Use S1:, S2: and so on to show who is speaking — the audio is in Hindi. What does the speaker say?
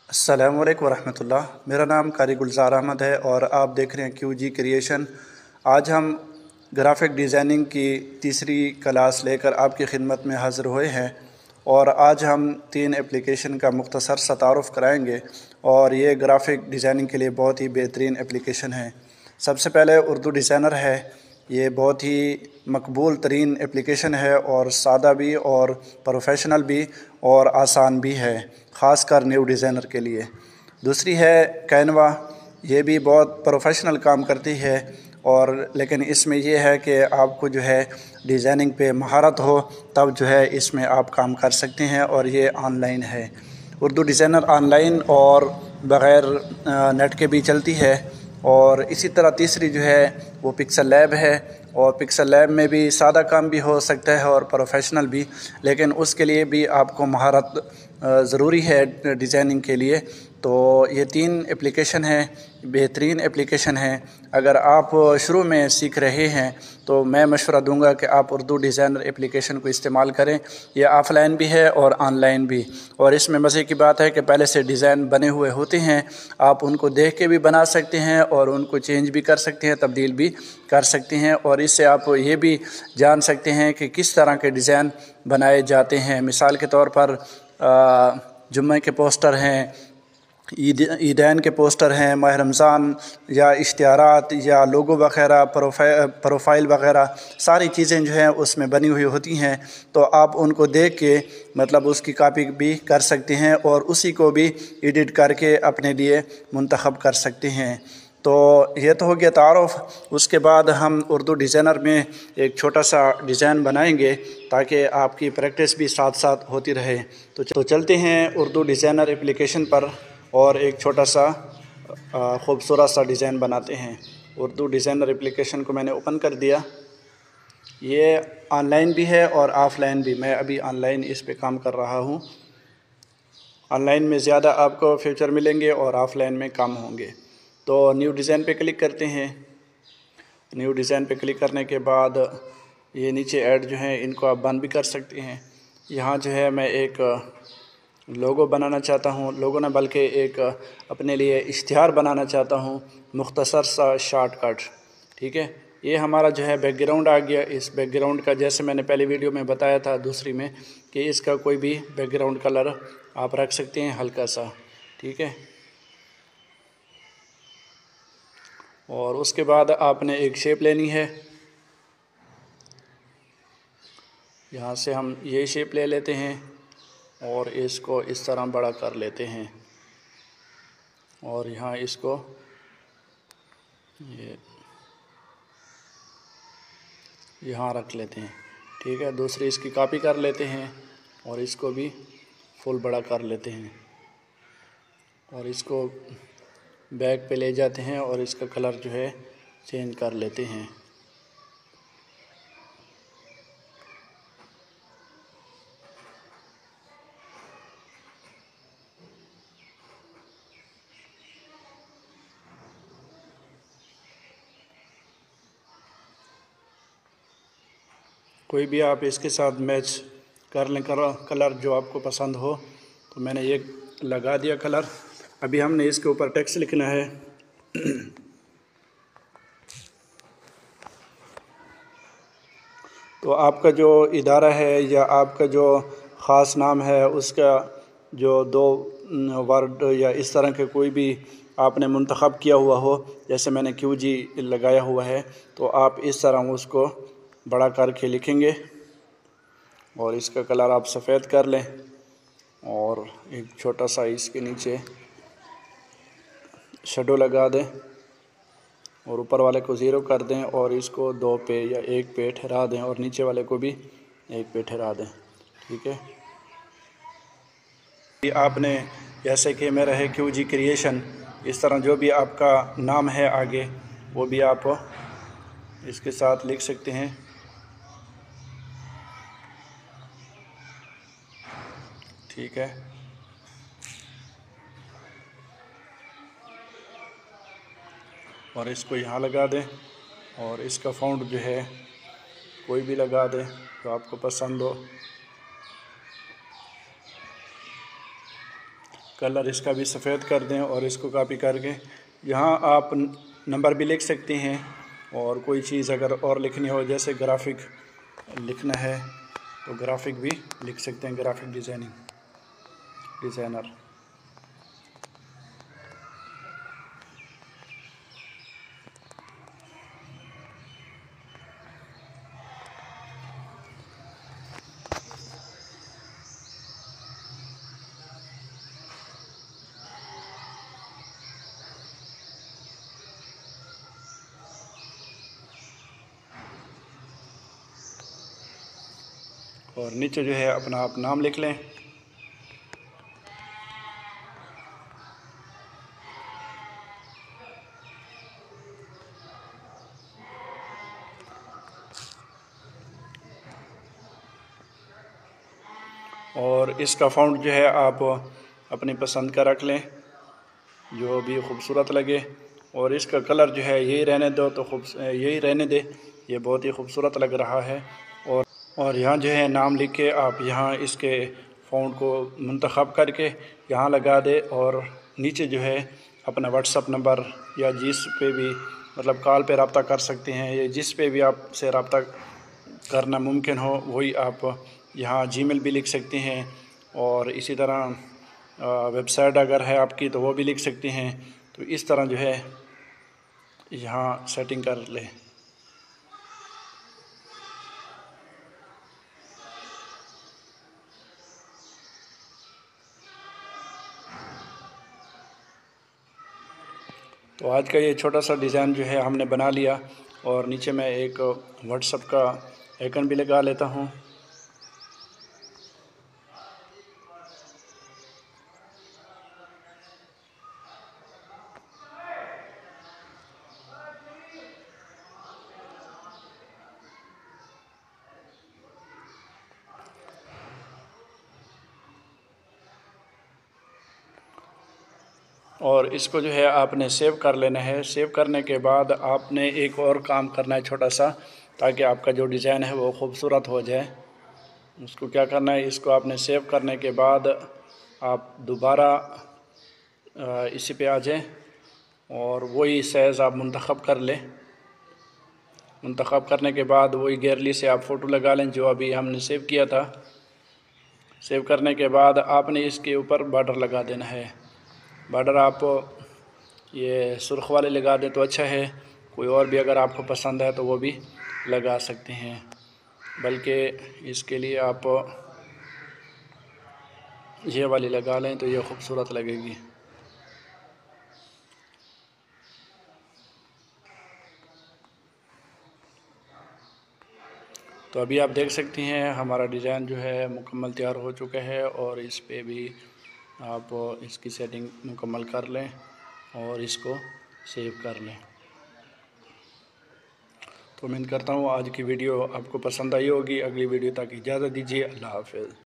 S1: अस्सलामु अलैकुम वरहमतुल्लाह। मेरा नाम कारी गुलजार अहमद है और आप देख रहे हैं QG क्रिएशन। आज हम ग्राफिक डिज़ाइनिंग की तीसरी क्लास लेकर आपकी खिदमत में हाज़िर हुए हैं और आज हम 3 एप्लीकेशन का मुख्तसर सा तारुफ़ कराएँगे और ये ग्राफिक डिज़ाइनिंग के लिए बहुत ही बेहतरीन एप्लीकेशन है। सबसे पहले उर्दू डिज़ाइनर है। ये बहुत ही मकबूल तरीन एप्लीकेशन है और सादा भी और प्रोफेशनल भी और आसान भी है, ख़ासकर न्यू डिज़ाइनर के लिए। दूसरी है कैनवा। ये भी बहुत प्रोफेशनल काम करती है और लेकिन इसमें ये है कि आपको जो है डिज़ाइनिंग पे महारत हो तब जो है इसमें आप काम कर सकते हैं और ये ऑनलाइन है। उर्दू डिज़ाइनर ऑनलाइन और बग़ैर नेट के भी चलती है। और इसी तरह तीसरी जो है वो पिक्सल लैब है और पिक्सल लैब में भी सादा काम भी हो सकता है और प्रोफेशनल भी, लेकिन उसके लिए भी आपको महारत ज़रूरी है डिज़ाइनिंग के लिए। तो ये 3 एप्लीकेशन हैं, बेहतरीन एप्लीकेशन हैं। अगर आप शुरू में सीख रहे हैं तो मैं मशवरा दूंगा कि आप उर्दू डिज़ाइनर एप्लीकेशन को इस्तेमाल करें। ये ऑफ़लाइन भी है और ऑनलाइन भी, और इसमें मज़े की बात है कि पहले से डिज़ाइन बने हुए होते हैं। आप उनको देख के भी बना सकते हैं और उनको चेंज भी कर सकते हैं, तब्दील भी कर सकते हैं, और इससे आप ये भी जान सकते हैं कि किस तरह के डिज़ाइन बनाए जाते हैं। मिसाल के तौर पर जुम्मे के पोस्टर हैं, ईदैन के पोस्टर हैं, माह रमज़ान या इश्तिहारात या लोगो वग़ैरह, प्रोफाइल वग़ैरह सारी चीज़ें जो हैं उसमें बनी हुई होती हैं। तो आप उनको देख के मतलब उसकी कॉपी भी कर सकते हैं और उसी को भी एडिट करके अपने लिए मुंतखब कर सकते हैं। तो ये तो हो गया तारुफ़। उसके बाद हम उर्दू डिज़ाइनर में एक छोटा सा डिज़ाइन बनाएंगे ताकि आपकी प्रैक्टिस भी साथ साथ होती रहे। तो चलते हैं उर्दू डिज़ाइनर एप्लीकेशन पर और एक छोटा सा ख़ूबसूरत सा डिज़ाइन बनाते हैं। उर्दू डिज़ाइनर एप्लीकेशन को मैंने ओपन कर दिया। ये ऑनलाइन भी है और ऑफ़लाइन भी। मैं अभी ऑनलाइन इस पे काम कर रहा हूँ। ऑनलाइन में ज़्यादा आपको फीचर मिलेंगे और ऑफ़लाइन में कम होंगे। तो न्यू डिज़ाइन पे क्लिक करते हैं। न्यू डिज़ाइन पे क्लिक करने के बाद ये नीचे ऐड जो हैं इनको आप बंद भी कर सकते हैं। यहाँ जो है मैं एक लोगो बनाना चाहता हूँ, लोगो ना बल्कि एक अपने लिए इश्तिहार बनाना चाहता हूँ, मुख्तसर सा शॉर्टकट। ठीक है, ये हमारा जो है बैकग्राउंड आ गया। इस बैकग्राउंड का जैसे मैंने पहले वीडियो में बताया था दूसरी में कि इसका कोई भी बैकग्राउंड कलर आप रख सकते हैं हल्का सा। ठीक है, और उसके बाद आपने एक शेप लेनी है। यहाँ से हम ये शेप ले लेते हैं और इसको इस तरह बड़ा कर लेते हैं और यहाँ इसको ये यहाँ रख लेते हैं। ठीक है, दूसरी इसकी कॉपी कर लेते हैं और इसको भी फुल बड़ा कर लेते हैं और इसको बैक पे ले जाते हैं और इसका कलर जो है चेंज कर लेते हैं। कोई भी आप इसके साथ मैच कर लें कलर जो आपको पसंद हो। तो मैंने ये लगा दिया कलर। अभी हमने इसके ऊपर टेक्स्ट लिखना है। तो आपका जो इदारा है या आपका जो ख़ास नाम है उसका जो 2 वर्ड या इस तरह के कोई भी आपने मुंतखब किया हुआ हो, जैसे मैंने QG लगाया हुआ है, तो आप इस तरह उसको बड़ा करके लिखेंगे और इसका कलर आप सफ़ेद कर लें और एक छोटा सा इसके नीचे शेडो लगा दें और ऊपर वाले को 0 कर दें और इसको 2 पे या 1 पे ठहरा दें और नीचे वाले को भी 1 पे ठहरा दें। ठीक है, आपने जैसे कि मेरा है QG क्रिएशन, इस तरह जो भी आपका नाम है आगे वो भी आप इसके साथ लिख सकते हैं। ठीक है, और इसको यहाँ लगा दें और इसका फ़ॉन्ट जो है कोई भी लगा दें जो आपको पसंद हो। कलर इसका भी सफ़ेद कर दें और इसको कॉपी करके यहाँ आप नंबर भी लिख सकते हैं, और कोई चीज़ अगर और लिखनी हो जैसे ग्राफिक लिखना है तो ग्राफिक भी लिख सकते हैं, ग्राफिक डिज़ाइनर। और नीचे जो है अपना आप नाम लिख लें। और इसका फ़ॉन्ट जो है आप अपनी पसंद का रख लें, जो भी खूबसूरत लगे। और इसका कलर जो है यही रहने दो तो यही रहने दे, ये बहुत ही खूबसूरत लग रहा है। और यहाँ जो है नाम लिख के आप यहाँ इसके फ़ॉन्ट को मुंतखब करके यहाँ लगा दे, और नीचे जो है अपना व्हाट्सअप नंबर या जिस पे भी मतलब कॉल पे रब्ता कर सकते हैं, या जिस पे भी आपसे रब्ता करना मुमकिन हो वही आप यहाँ जीमेल भी लिख सकते हैं। और इसी तरह वेबसाइट अगर है आपकी तो वो भी लिख सकते हैं। तो इस तरह जो है यहाँ सेटिंग कर लें। तो आज का ये छोटा सा डिज़ाइन जो है हमने बना लिया, और नीचे मैं एक व्हाट्सएप का आइकन भी लगा लेता हूँ। और इसको जो है आपने सेव कर लेना है। सेव करने के बाद आपने एक और काम करना है छोटा सा, ताकि आपका जो डिज़ाइन है वो खूबसूरत हो जाए। उसको क्या करना है, इसको आपने सेव करने के बाद आप दोबारा इसी पे आ जाएं और वही साइज़ आप मुंतखब कर लें। मुंतखब करने के बाद वही गैलरी से आप फ़ोटो लगा लें जो अभी हमने सेव किया था। सेव करने के बाद आपने इसके ऊपर बॉर्डर लगा देना है। बॉर्डर आप ये सुर्ख वाले लगा दें तो अच्छा है, कोई और भी अगर आपको पसंद है तो वो भी लगा सकते हैं, बल्कि इसके लिए आप ये वाली लगा लें तो ये खूबसूरत लगेगी। तो अभी आप देख सकती हैं हमारा डिज़ाइन जो है मुकम्मल तैयार हो चुका है, और इस पे भी आप इसकी सेटिंग मुकम्मल कर लें और इसको सेव कर लें। तो उम्मीद करता हूँ आज की वीडियो आपको पसंद आई होगी। अगली वीडियो तक इजाज़त दीजिए। अल्लाह हाफ़िज़।